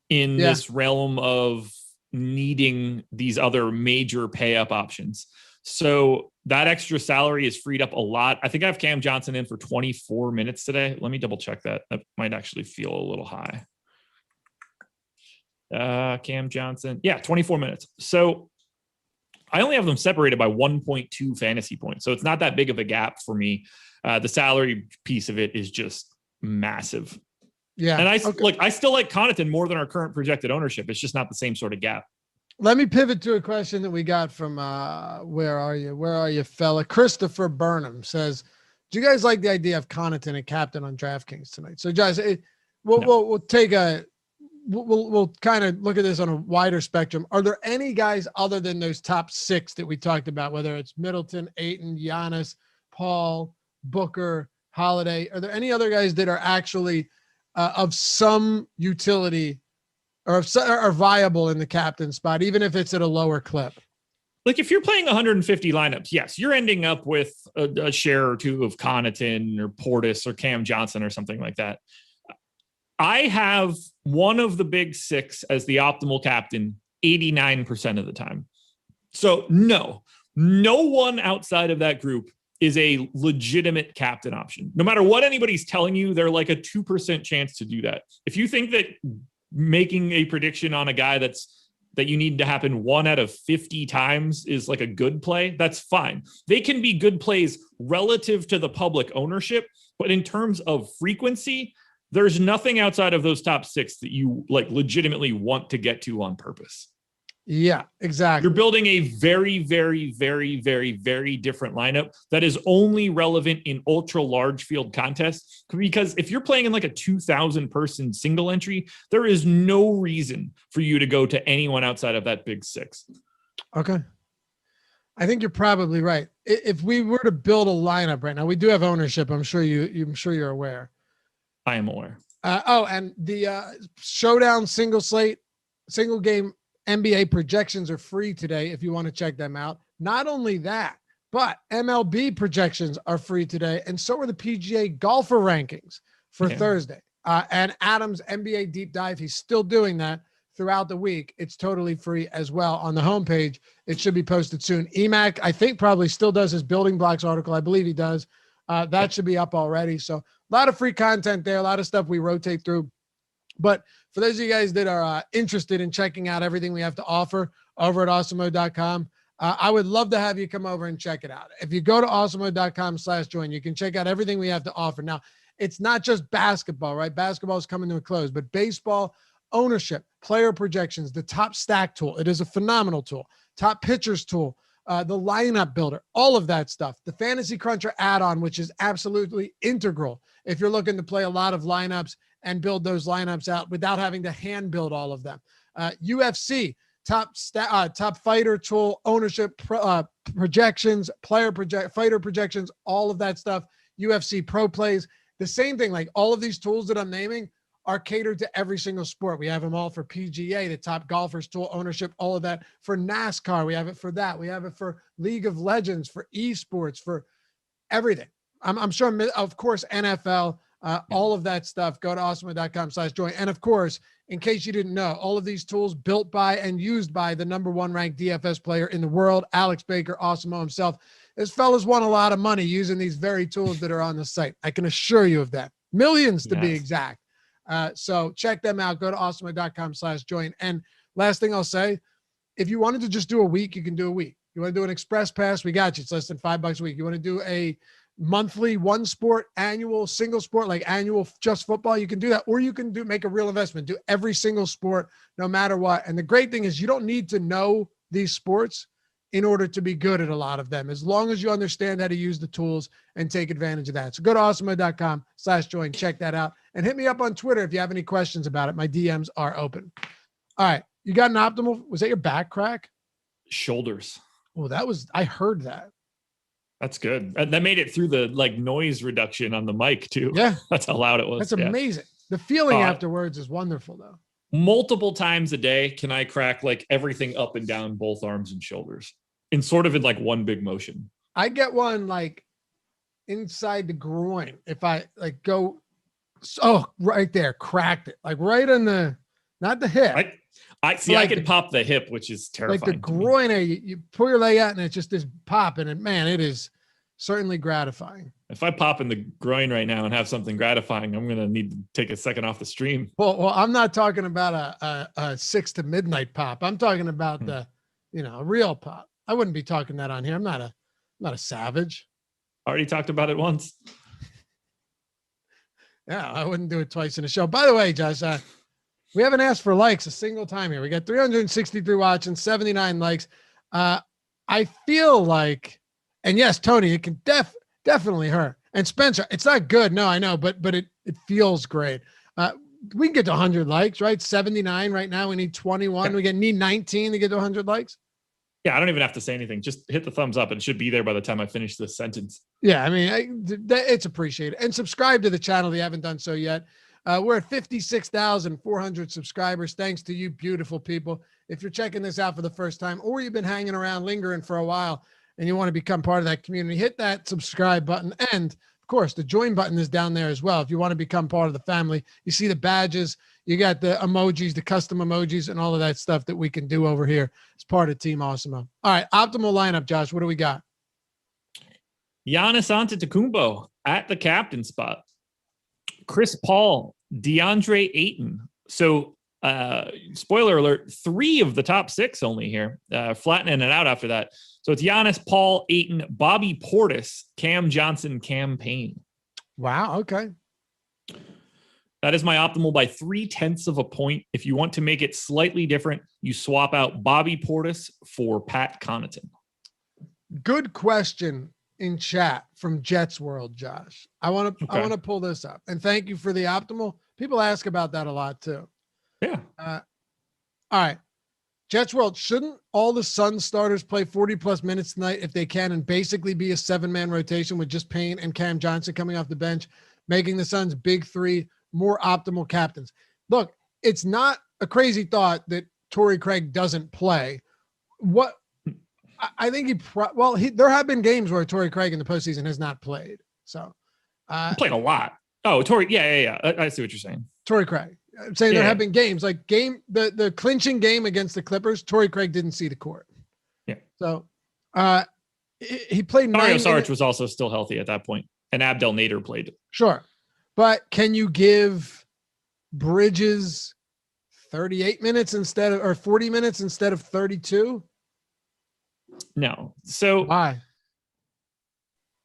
in this realm of needing these other major pay up options. So that extra salary is freed up a lot. I think I have Cam Johnson in for 24 minutes today. Let me double check that. That might actually feel a little high. Cam Johnson. Yeah, 24 minutes. So I only have them separated by 1.2 fantasy points. So it's not that big of a gap for me. The salary piece of it is just massive. Yeah. And I still like Connaughton more than our current projected ownership. It's just not the same sort of gap. Let me pivot to a question that we got from where are you, fella? Christopher Burnham says, Do you guys like the idea of Connaughton and captain on DraftKings tonight? So, Josh, we'll take we'll kind of look at this on a wider spectrum. Are there any guys other than those top 6 that we talked about, whether it's Middleton, Ayton, Giannis, Paul, Booker, Holiday? Are there any other guys that are actually of some utility or are viable in the captain spot, even if it's at a lower clip? Like if you're playing 150 lineups, yes, you're ending up with a share or two of Connaughton or Portis or Cam Johnson or something like that. I have one of the big 6 as the optimal captain 89% of the time. So no one outside of that group is a legitimate captain option. No matter what anybody's telling you, they're like a 2% chance to do that. If you think that making a prediction on a guy that you need to happen 1 out of 50 times is like a good play, that's fine. They can be good plays relative to the public ownership, but in terms of frequency, there's nothing outside of those top 6 that you like legitimately want to get to on purpose. Yeah, exactly. You're building a very, very, very, very, very different lineup that is only relevant in ultra large field contests. Because if you're playing in like a 2,000 person single entry, there is no reason for you to go to anyone outside of that big 6. Okay. I think you're probably right. If we were to build a lineup right now, we do have ownership. I'm sure you're aware. I am aware. And the Showdown single game NBA projections are free today if you want to check them out. Not only that, but MLB projections are free today, and so are the PGA golfer rankings for Thursday. And Adam's NBA deep dive, he's still doing that throughout the week. It's totally free as well on the homepage. It should be posted soon. EMAC, I think, probably still does his building blocks article. I believe he does. That should be up already. So a lot of free content there, a lot of stuff we rotate through. But for those of you guys that are interested in checking out everything we have to offer over at awesemo.com, I would love to have you come over and check it out. If you go to awesemo.com/join, you can check out everything we have to offer. Now, it's not just basketball, right? Basketball is coming to a close, but baseball, ownership, player projections, the top stack tool. It is a phenomenal tool. Top pitchers tool, the lineup builder, all of that stuff. The Fantasy Cruncher add-on, which is absolutely integral if you're looking to play a lot of lineups and build those lineups out without having to hand build all of them. UFC, top fighter tool, ownership, projections, fighter projections, all of that stuff. UFC pro plays, the same thing. Like all of these tools that I'm naming are catered to every single sport. We have them all for PGA, the top golfers tool, ownership, all of that. For NASCAR, we have it for that. We have it for League of Legends, for esports, for everything. I'm sure, of course, NFL, all of that stuff. Go to awesemo.com/join. And of course, in case you didn't know, all of these tools built by and used by the #1 ranked DFS player in the world, Alex Baker, Awesemo himself. This fella's won a lot of money using these very tools that are on the site. I can assure you of that. Millions to be exact. So check them out. Go to awesemo.com/join. And last thing I'll say, if you wanted to just do a week, you can do a week. You want to do an express pass, we got you. It's less than $5 a week. You want to do a monthly, one sport, annual, single sport, like annual just football, you can do that. Or you can make a real investment, do every single sport, no matter what. And the great thing is you don't need to know these sports in order to be good at a lot of them, as long as you understand how to use the tools and take advantage of that. So go to awesemo.com/join, check that out, and hit me up on Twitter if you have any questions about it. My DMs are open. All right. You got an optimal. Was that your back crack? Shoulders. Oh, I heard that. That's good. That made it through the noise reduction on the mic too. Yeah. That's how loud it was. That's amazing. The feeling afterwards is wonderful though. Multiple times a day can I crack everything up and down both arms and shoulders in one big motion. I get one inside the groin. If I go, right there, cracked it. Right on not the hip. I can pop the hip, which is terrifying. Like the groin area, you pull your leg out and it's just this pop, and it is certainly gratifying. If I pop in the groin right now and have something gratifying, I'm going to need to take a second off the stream. Well, I'm not talking about a 6 to midnight pop. I'm talking about a real pop. I wouldn't be talking that on here. I'm not a savage. Already talked about it once. Yeah, I wouldn't do it twice in a show. By the way, Josh, we haven't asked for likes a single time here. We got 363 watching, 79 likes. I feel like, and yes, Tony, it can definitely hurt. And Spencer, it's not good. No, I know, but it feels great. We can get to 100 likes, right? 79 right now. We need 21. We need 19 to get to 100 likes. Yeah, I don't even have to say anything. Just hit the thumbs up. It should be there by the time I finish this sentence. Yeah, I mean, it's appreciated. And subscribe to the channel if you haven't done so yet. We're at 56,400 subscribers. Thanks to you beautiful people. If you're checking this out for the first time or you've been hanging around, lingering for a while, and you want to become part of that community, hit that subscribe button. And of course, the join button is down there as well. If you want to become part of the family, you see the badges, you got the emojis, the custom emojis, and all of that stuff that we can do over here as part of Team Awesemo. All right, optimal lineup, Josh. What do we got? Giannis Antetokounmpo at the captain spot. Chris Paul, DeAndre Ayton. So, spoiler alert, 3 of the top 6 only here, flattening it out after that. So it's Giannis, Paul, Ayton, Bobby Portis, Cam Johnson, Cam Payne. Wow. Okay. That is my optimal by 0.3 of a point. If you want to make it slightly different, you swap out Bobby Portis for Pat Connaughton. Good question in chat from Jets World, Josh. I want to pull this up, and thank you for the optimal. People ask about that a lot too. Yeah. All right. Jets World, shouldn't all the Suns starters play 40+ minutes tonight if they can and basically be a 7-man rotation with just Payne and Cam Johnson coming off the bench, making the Suns big 3 more optimal captains? Look, it's not a crazy thought that Torrey Craig doesn't play. What I think there have been games where Torrey Craig in the postseason has not played. So he played a lot. Oh, Torrey. Yeah. I see what you're saying. Torrey Craig. I'm saying there have been games like the clinching game against the Clippers. Torrey Craig didn't see the court. Yeah. So he played. Dario Saric was also still healthy at that point, and Abdel Nader played. Sure, but can you give Bridges 38 minutes or 40 minutes instead of 32? No. So why?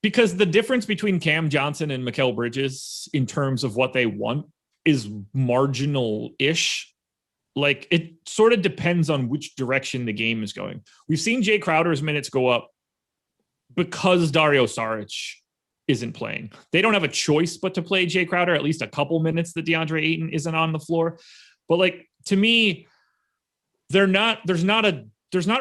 Because the difference between Cam Johnson and Mikal Bridges in terms of what they want is marginal-ish. Like, it sort of depends on which direction the game is going. We've seen Jay Crowder's minutes go up because Dario Saric isn't playing. They don't have a choice but to play Jay Crowder at least a couple minutes that DeAndre Ayton isn't on the floor. But like, to me, there's not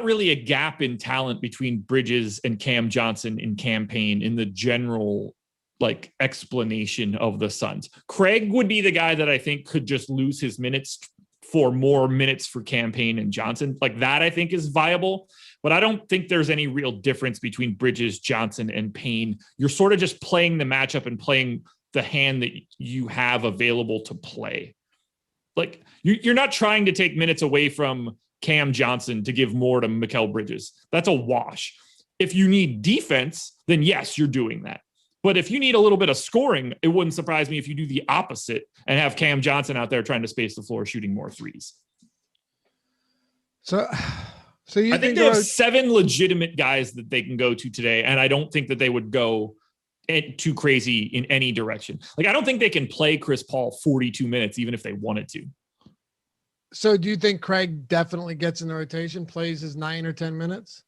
really a gap in talent between Bridges and Cam Johnson in Cam Payne in the general like explanation of the Suns. Craig would be the guy that I think could just lose his minutes for more minutes for Cam Payne and Johnson. Like that, I think is viable, but I don't think there's any real difference between Bridges, Johnson, and Payne. You're sort of just playing the matchup and playing the hand that you have available to play. Like you're not trying to take minutes away from Cam Johnson to give more to Mikal Bridges. That's a wash. If you need defense, then yes, you're doing that. But if you need a little bit of scoring, it wouldn't surprise me if you do the opposite and have Cam Johnson out there trying to space the floor, shooting more threes. So you I think they have 7 legitimate guys that they can go to today, and I don't think that they would go too crazy in any direction. Like, I don't think they can play Chris Paul 42 minutes, even if they wanted to. So do you think Craig definitely gets in the rotation, plays his 9 or 10 minutes?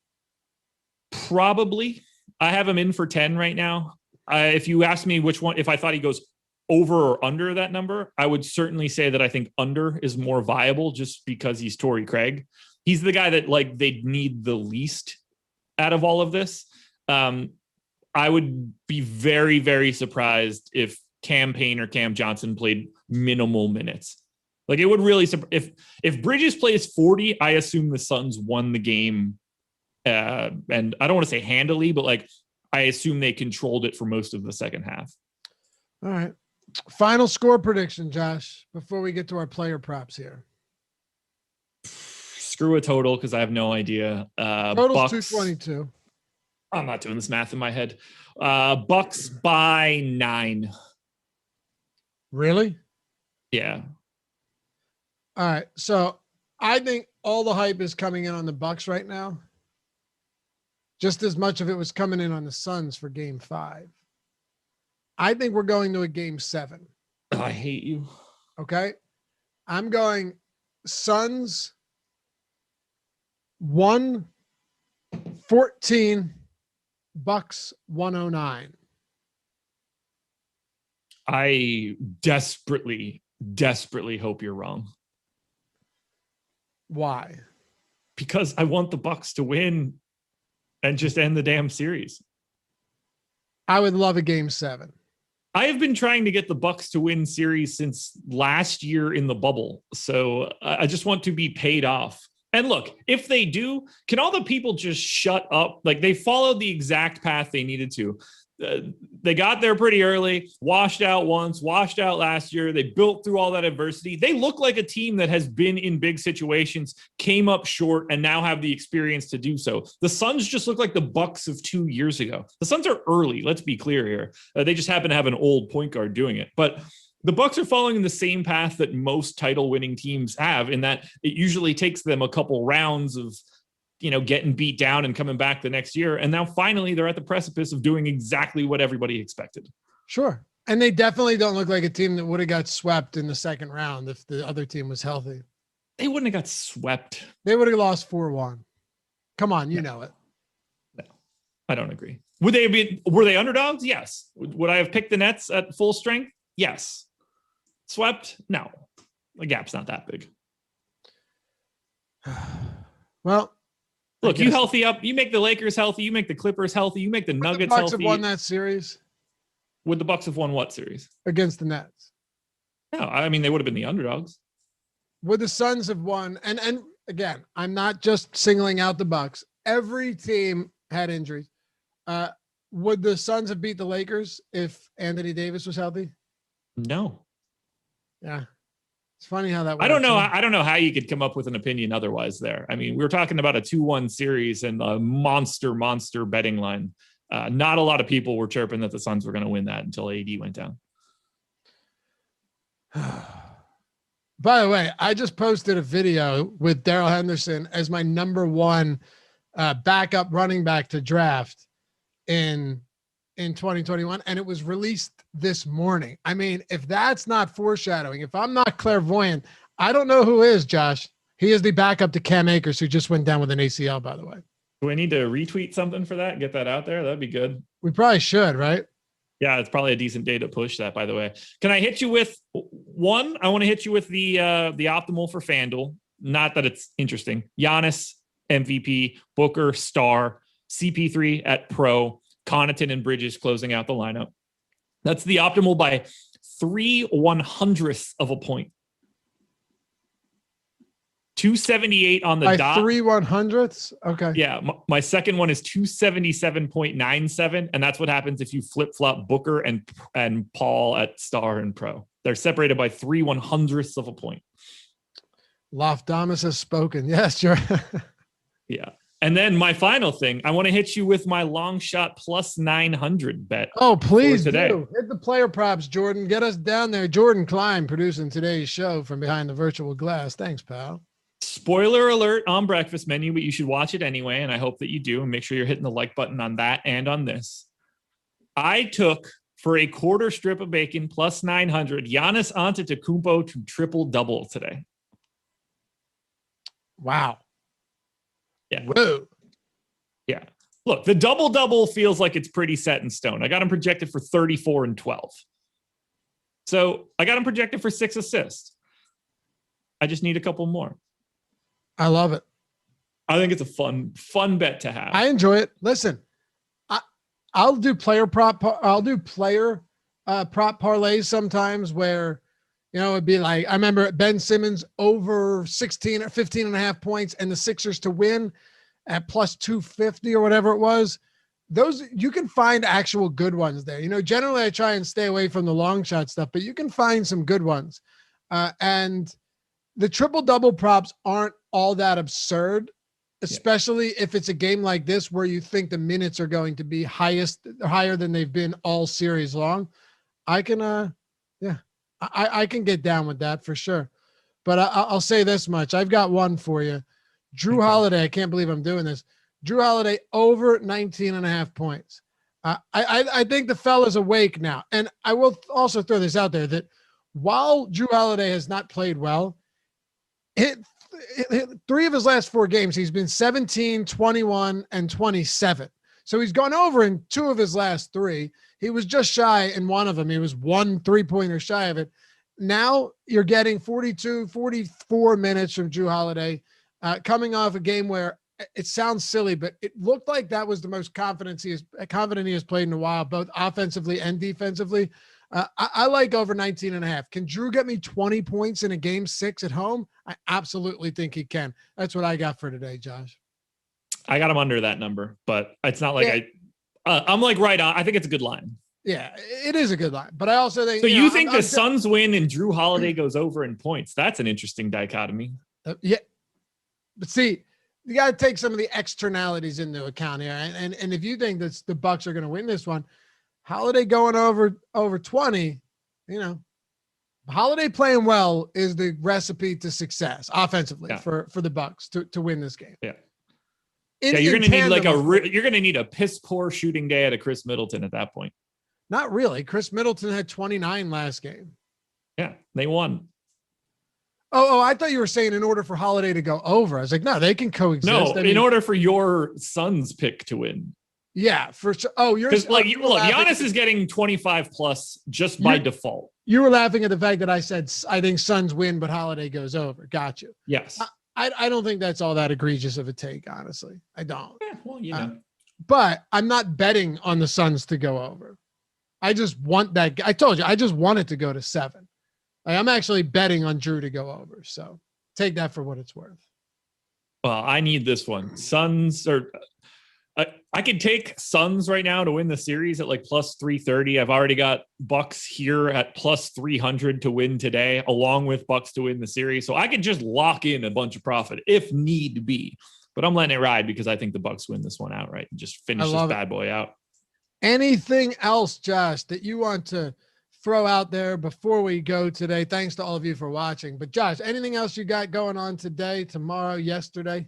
Probably. I have him in for 10 right now. If you ask me which one, if I thought he goes over or under that number, I would certainly say that I think under is more viable just because he's Torrey Craig. He's the guy that like they'd need the least out of all of this. I would be very, very surprised if Cam Payne or Cam Johnson played minimal minutes. Like it would really, if Bridges plays 40, I assume the Suns won the game. And I don't want to say handily, but like, I assume they controlled it for most of the second half. All right. Final score prediction, Josh, before we get to our player props here. Screw a total because I have no idea. Total's 222. I'm not doing this math in my head. Bucks by 9. Really? Yeah. All right. So I think all the hype is coming in on the Bucks right now. Just as much of it was coming in on the Suns for game 5. I think we're going to a game 7. Oh, I hate you. Okay. I'm going Suns 114, Bucks 109. I desperately hope you're wrong. Why? Because I want the Bucks to win and just end the damn series. I would love a game 7. I have been trying to get the Bucks to win series since last year in the bubble. So I just want to be paid off. And look, if they do, can all the people just shut up? Like, they followed the exact path they needed to. They got there pretty early, washed out once, washed out last year. They built through all that adversity. They look like a team that has been in big situations, came up short, and now have the experience to do so. The Suns just look like the Bucks of 2 years ago. The Suns are early. Let's be clear here. They just happen to have an old point guard doing it. But the Bucks are following the same path that most title-winning teams have, in that it usually takes them a couple rounds of getting beat down and coming back the next year. And now finally they're at the precipice of doing exactly what everybody expected. Sure. And they definitely don't look like a team that would have got swept in the second round if the other team was healthy. They wouldn't have got swept. They would have lost 4-1. Come on, you know it. No, I don't agree. Were they underdogs? Yes. Would I have picked the Nets at full strength? Yes. Swept? No. The gap's not that big. Well, look, you healthy up. You make the Lakers healthy. You make the Clippers healthy. You make the Nuggets healthy. The Bucks have won that series. Would the Bucks have won what series? Against the Nets. No, I mean, they would have been the underdogs. Would the Suns have won? And again, I'm not just singling out the Bucks. Every team had injuries. Would the Suns have beat the Lakers if Anthony Davis was healthy? No. Yeah. It's funny how that works. I don't know how you could come up with an opinion otherwise there. I mean, we were talking about a 2-1 series and a monster betting line. Not a lot of people were chirping that the Suns were going to win that until AD went down. By the way, I just posted a video with Darrell Henderson as my number 1 backup running back to draft in 2021, and it was released this morning. I mean, if that's not foreshadowing, if I'm not clairvoyant, I don't know who is, Josh. He is the backup to Cam Akers, who just went down with an ACL, by the way. Do I need to retweet something for that? Get that out there? That'd be good. We probably should, right? Yeah, it's probably a decent day to push that, by the way. Can I hit you with one? I want to hit you with the optimal for FanDuel. Not that it's interesting. Giannis, MVP, Booker, star, CP3 at pro, Connaughton and Bridges closing out the lineup. That's the optimal by 3/100ths of a point. 278 on the by dot. 3/100ths? Okay. Yeah. My second one is 277.97. And that's what happens if you flip-flop Booker and Paul at star and pro. They're separated by 3/100ths of a point. Lofdamus has spoken. Yes, sure. Yeah. And then my final thing, I want to hit you with my long shot plus 900 bet. Oh, please today. do. Hit the player props, Jordan. Get us down there. Jordan Klein producing today's show from behind the virtual glass. Thanks, pal. Spoiler alert on breakfast menu, but you should watch it anyway. And I hope that you do. And make sure you're hitting the like button on that and on this. I took for a quarter strip of bacon plus 900, Giannis Antetokounmpo to triple double today. Wow. Yeah. Whoa. Yeah. Look, the double-double feels like it's pretty set in stone. I got him projected for 34 and 12. So I got him projected for 6 assists. I just need a couple more. I love it. I think it's a fun bet to have. I enjoy it. Listen, I'll do player prop. I'll do player prop parlays sometimes where, it'd be like, I remember Ben Simmons over 16 or 15 and a half points and the Sixers to win at plus 250 or whatever it was. Those, you can find actual good ones there. Generally I try and stay away from the long shot stuff, but you can find some good ones. And the triple double props aren't all that absurd, especially if it's a game like this where you think the minutes are going to be higher than they've been all series long. I can get down with that for sure. But I'll say this much. I've got one for you. Drew Holiday. I can't believe I'm doing this. Drew Holiday over 19 and a half points. I think the fella's awake now. And I will also throw this out there that while Drew Holiday has not played well, three of his last 4 games, he's been 17, 21, and 27. So he's gone over in 2 of his last 3. He was just shy in one of them. He was 1 3-pointer shy of it. Now you're getting 42, 44 minutes from Jrue Holiday, coming off a game where it sounds silly, but it looked like that was the most confident he has played in a while, both offensively and defensively. I like over 19.5. Can Jrue get me 20 points in a game 6 at home? I absolutely think he can. That's what I got for today, Josh. I got him under that number, but it's not like I'm like right on. I think it's a good line. Yeah, it is a good line, but I also think. So you think the Suns win and Jrue Holiday goes over in points? That's an interesting dichotomy. Yeah, but see, you got to take some of the externalities into account here, and if you think that the Bucks are going to win this one, Holiday going over 20, Holiday playing well is the recipe to success offensively for the Bucks to win this game. Yeah. You're going to need a piss poor shooting day out of Chris Middleton at that point. Not really. Chris Middleton had 29 last game. Yeah, they won. Oh, I thought you were saying in order for Holiday to go over. I was like, no, they can coexist. No, in order for your Suns pick to win. Yeah, for sure. Oh, you're look, Giannis is getting 25 plus just by default. You were laughing at the fact that I said I think Suns win, but Holiday goes over. Got you. Yes. I don't think that's all that egregious of a take, honestly. I don't. Yeah, well, but I'm not betting on the Suns to go over. I just want that. I told you, I just want it to go to 7. I'm actually betting on Jrue to go over. So take that for what it's worth. Well, I need this one. Suns or I could take Suns right now to win the series at like plus 330. I've already got Bucks here at plus 300 to win today, along with Bucks to win the series. So I could just lock in a bunch of profit if need be, but I'm letting it ride because I think the Bucks win this one outright and just finish this bad boy out. Anything else, Josh, that you want to throw out there before we go today? Thanks to all of you for watching. But Josh, anything else you got going on today, tomorrow, yesterday?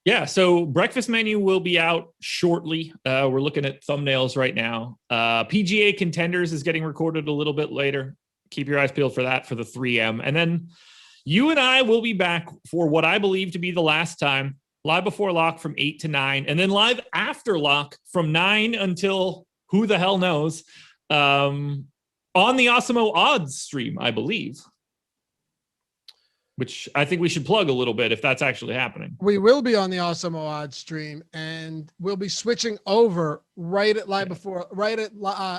Yeah, so breakfast menu will be out shortly. We're looking at thumbnails right now. PGA Contenders is getting recorded a little bit later. Keep your eyes peeled for that for the 3M. And then you and I will be back for what I believe to be the last time, live before lock from 8 to 9, and then live after lock from 9 until who the hell knows, on the Awesemo odds stream, I believe. Which I think we should plug a little bit if that's actually happening. We will be on the Awesemo odds stream, and we'll be switching over right at live before,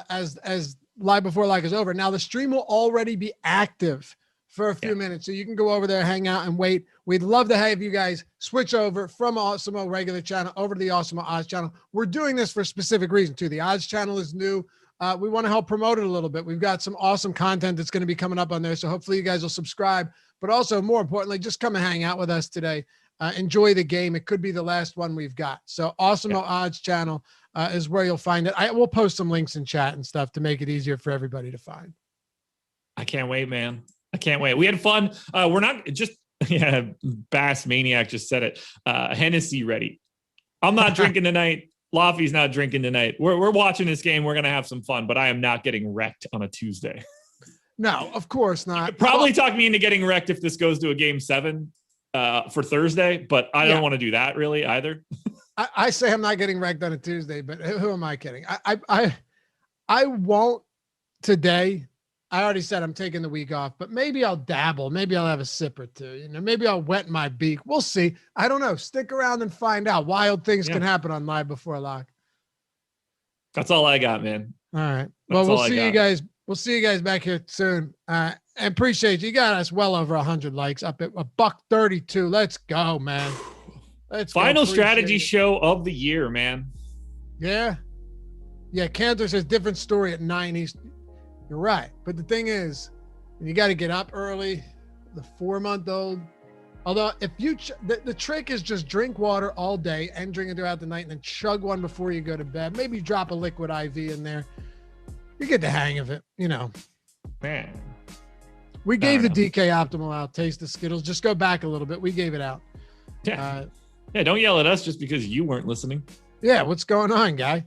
as live before lock is over. Now the stream will already be active for a few minutes, so you can go over there, hang out, and wait. We'd love to have you guys switch over from Awesemo regular channel over to the Awesemo odds channel. We're doing this for a specific reason too. The odds channel is new. We want to help promote it a little bit. We've got some awesome content that's going to be coming up on there, so hopefully you guys will subscribe. But also, more importantly, just come and hang out with us today. Enjoy the game. It could be the last one we've got. So Awesemo odds channel is where you'll find it. We'll post some links in chat and stuff to make it easier for everybody to find. I can't wait, man. I can't wait. We had fun. We're not just, Bass Maniac just said it. Hennessy ready. I'm not drinking tonight. Laffy's not drinking tonight. We're watching this game. We're going to have some fun, but I am not getting wrecked on a Tuesday. No, of course not. Probably talk me into getting wrecked if this goes to a game 7 for Thursday, but I don't want to do that really either. I say I'm not getting wrecked on a Tuesday, but who am I kidding? I won't today. I already said I'm taking the week off, but maybe I'll dabble. Maybe I'll have a sip or two. Maybe I'll wet my beak. We'll see. I don't know. Stick around and find out. Wild things can happen on Live Before Lock. That's all I got, man. All right. Well, we'll see you guys. We'll see you guys back here soon. And appreciate you. You got us well over 100 likes, up at $132. Let's go, man. Final strategy show of the year, man. Yeah. Yeah. Cantor says different story at 9 East. You're right. But the thing is, you got to get up early, the 4-month-old. Although if you, the trick is just drink water all day and drink it throughout the night and then chug one before you go to bed. Maybe drop a liquid IV in there. You get the hang of it, Man. We gave the DK Optimal out. Taste the Skittles. Just go back a little bit. We gave it out. Yeah. Don't yell at us just because you weren't listening. Yeah. What's going on, guy?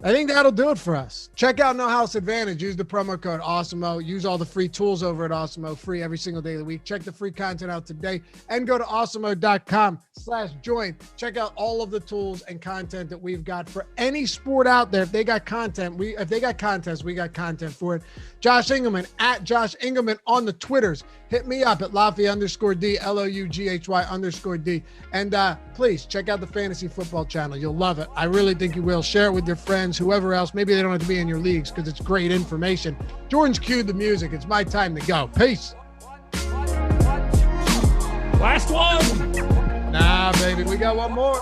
I think that'll do it for us. Check out No House Advantage. Use the promo code Awesemo. Use all the free tools over at Awesemo, free every single day of the week. Check the free content out today and go to awesemo.com/join. Check out all of the tools and content that we've got for any sport out there. If they got content, if they got contests, we got content for it. Josh Engleman at Josh Engleman on the Twitters. Hit me up at Loughran_D, LOUGHY_D. And please check out the Fantasy Football channel. You'll love it. I really think you will. Share it with your friends, whoever else. Maybe they don't have to be in your leagues because it's great information. Jordan's cued the music. It's my time to go. Peace. Last one. Nah, baby. We got one more.